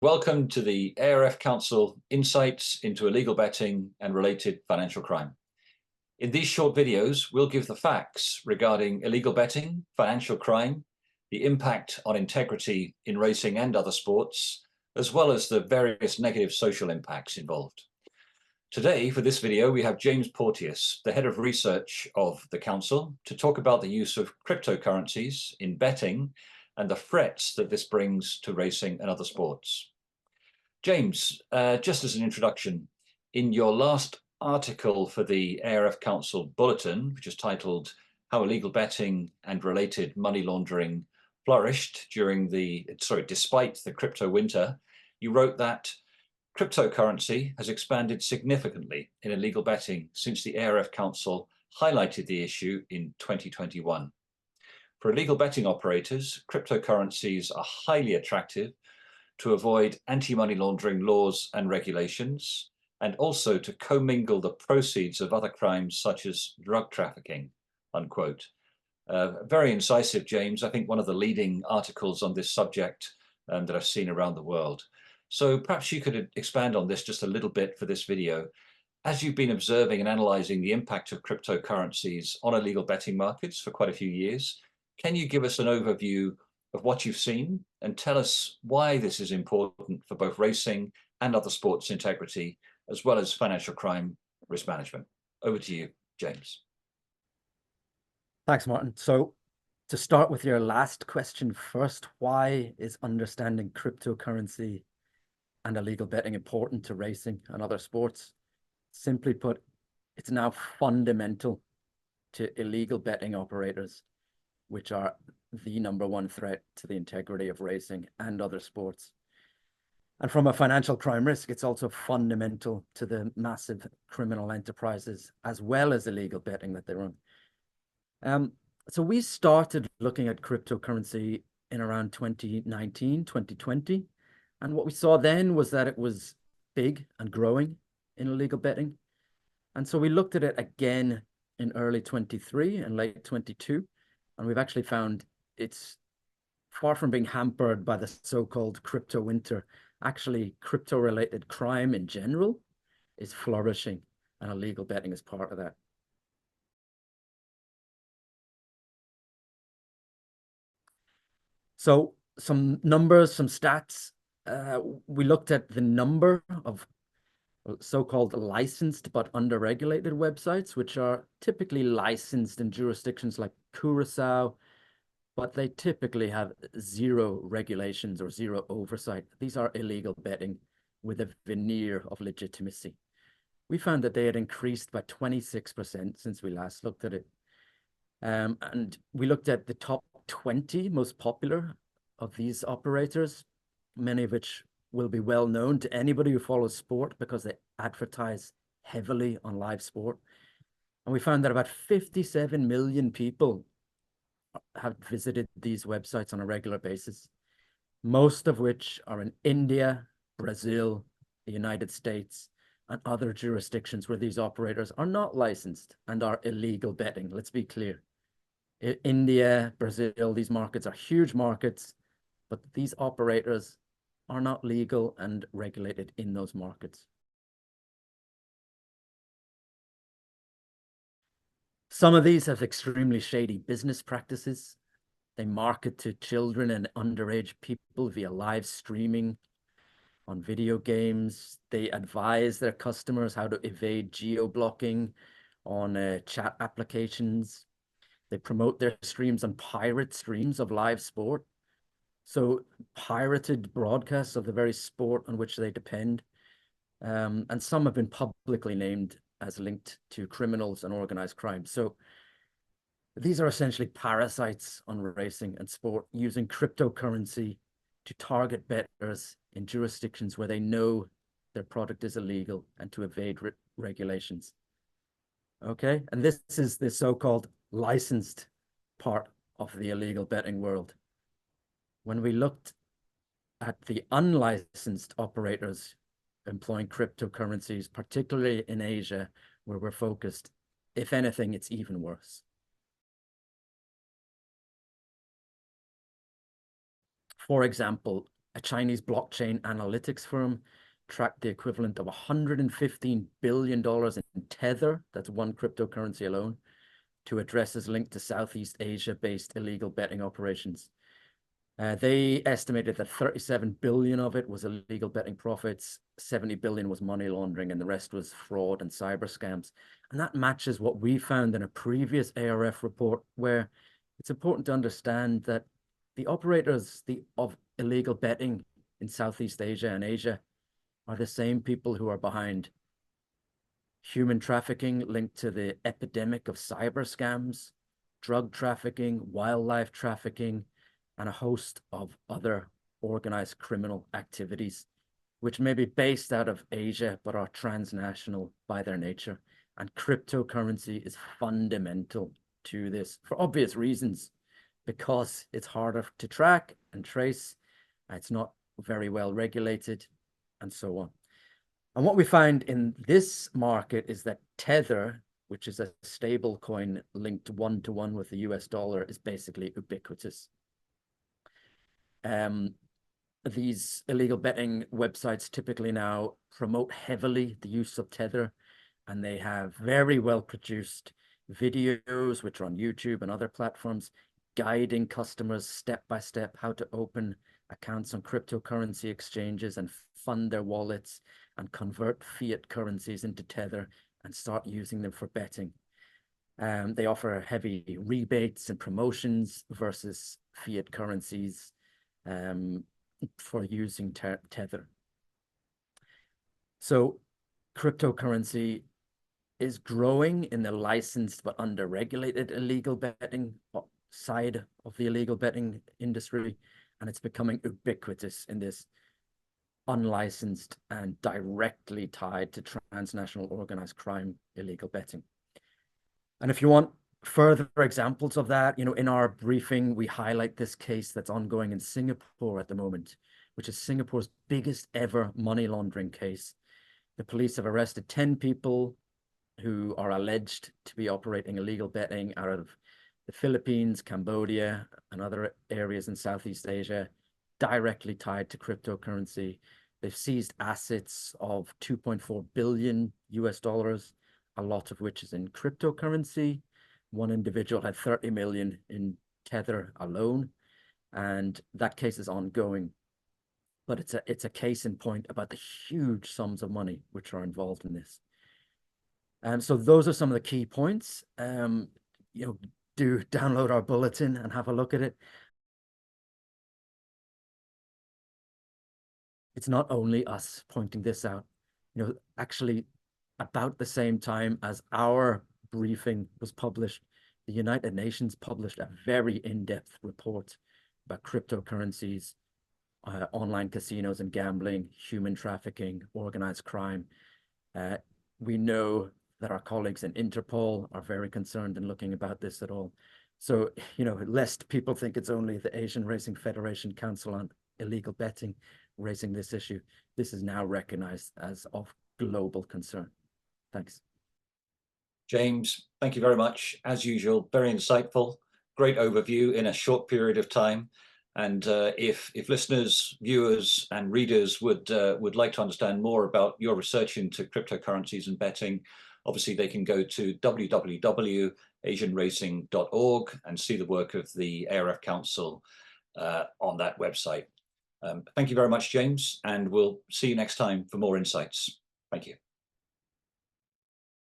Welcome to the ARF Council Insights into Illegal Betting and Related Financial Crime. In these short videos, we'll give the facts regarding illegal betting, financial crime, the impact on integrity in racing and other sports, as well as the various negative social impacts involved. Today, for this video, we have James Porteous, the head of research of the Council, to talk about the use of cryptocurrencies in betting and the threats that this brings to racing and other sports. James, just as an introduction, in your last article for the ARF Council Bulletin, which is titled How Illegal Betting and Related Money Laundering Flourished Despite the Crypto Winter, you wrote that cryptocurrency has expanded significantly in illegal betting since the ARF Council highlighted the issue in 2021. For illegal betting operators, cryptocurrencies are highly attractive to avoid anti-money laundering laws and regulations, and also to commingle the proceeds of other crimes such as drug trafficking, unquote. Very incisive, James. I think one of the leading articles on this subject that I've seen around the world. So perhaps you could expand on this just a little bit for this video. As you've been observing and analyzing the impact of cryptocurrencies on illegal betting markets for quite a few years, can you give us an overview of what you've seen and tell us why this is important for both racing and other sports integrity, as well as financial crime risk management? Over to you, James. Thanks, Martin. So to start with your last question first, why is understanding cryptocurrency and illegal betting important to racing and other sports? Simply put, it's now fundamental to illegal betting operators, which are the #1 threat to the integrity of racing and other sports. And from a financial crime risk, it's also fundamental to the massive criminal enterprises as well as illegal betting that they run. So we started looking at cryptocurrency in around 2019, 2020. And what we saw then was that it was big and growing in illegal betting. And so we looked at it again in early 23 and late 22. And we've actually found it's far from being hampered by the so-called crypto winter. Actually, crypto-related crime in general is flourishing, and illegal betting is part of that. So some numbers, some stats. We looked at the number of so-called licensed but under-regulated websites, which are typically licensed in jurisdictions like Curacao, but they typically have zero regulations or zero oversight. These are illegal betting with a veneer of legitimacy. We found that they had increased by 26% since we last looked at it. And we looked at the top 20 most popular of these operators, many of which will be well known to anybody who follows sport because they advertise heavily on live sport. And we found that about 57 million people have visited these websites on a regular basis, most of which are in India, Brazil, the United States, and other jurisdictions where these operators are not licensed and are illegal betting. Let's be clear. India, Brazil, these markets are huge markets, but these operators are not legal and regulated in those markets. Some of these have extremely shady business practices. They market to children and underage people via live streaming on video games. They advise their customers how to evade geo-blocking on chat applications. They promote their streams on pirate streams of live sport. So pirated broadcasts of the very sport on which they depend. And some have been publicly named as linked to criminals and organized crime. So these are essentially parasites on racing and sport, using cryptocurrency to target bettors in jurisdictions where they know their product is illegal and to evade regulations. Okay, and this is the so-called licensed part of the illegal betting world. When we looked at the unlicensed operators employing cryptocurrencies, particularly in Asia, where we're focused, if anything, it's even worse. For example, a Chinese blockchain analytics firm tracked the equivalent of $115 billion in Tether, that's one cryptocurrency alone, to addresses linked to Southeast Asia-based illegal betting operations. They estimated that 37 billion of it was illegal betting profits, 70 billion was money laundering, and the rest was fraud and cyber scams. And that matches what we found in a previous ARF report, where it's important to understand that the operators of illegal betting in Southeast Asia and Asia are the same people who are behind human trafficking linked to the epidemic of cyber scams, drug trafficking, wildlife trafficking, and a host of other organized criminal activities, which may be based out of Asia, but are transnational by their nature. And cryptocurrency is fundamental to this for obvious reasons, because it's harder to track and trace, it's not very well regulated, and so on. And what we find in this market is that Tether, which is a stable coin linked one-to-one with the US dollar, is basically ubiquitous. These illegal betting websites typically now promote heavily the use of Tether, and they have very well produced videos, which are on YouTube and other platforms, guiding customers step by step how to open accounts on cryptocurrency exchanges and fund their wallets and convert fiat currencies into Tether and start using them for betting. They offer heavy rebates and promotions versus fiat currencies for using Tether. So cryptocurrency is growing in the licensed but under-regulated illegal betting side of the illegal betting industry, and it's becoming ubiquitous in this unlicensed and directly tied to transnational organized crime illegal betting. And if you want further examples of that, in our briefing, we highlight this case that's ongoing in Singapore at the moment, which is Singapore's biggest ever money laundering case. The police have arrested 10 people who are alleged to be operating illegal betting out of the Philippines, Cambodia, and other areas in Southeast Asia, directly tied to cryptocurrency. They've seized assets of $2.4 billion US, a lot of which is in cryptocurrency. One individual had 30 million in Tether alone, and that case is ongoing. But it's a case in point about the huge sums of money which are involved in this. So those are some of the key points. Do download our bulletin and have a look at it. It's not only us pointing this out. Actually, about the same time as our briefing was published, the United Nations published a very in-depth report about cryptocurrencies, online casinos and gambling, human trafficking, organized crime. We know that our colleagues in Interpol are very concerned in looking about this at all. So, lest people think it's only the Asian Racing Federation Council on Illegal Betting raising this issue, this is now recognized as of global concern. Thanks. James, thank you very much. As usual, very insightful, great overview in a short period of time. And if listeners, viewers, and readers would like to understand more about your research into cryptocurrencies and betting, obviously they can go to www.asianracing.org and see the work of the ARF Council on that website. Thank you very much, James, and we'll see you next time for more insights. Thank you.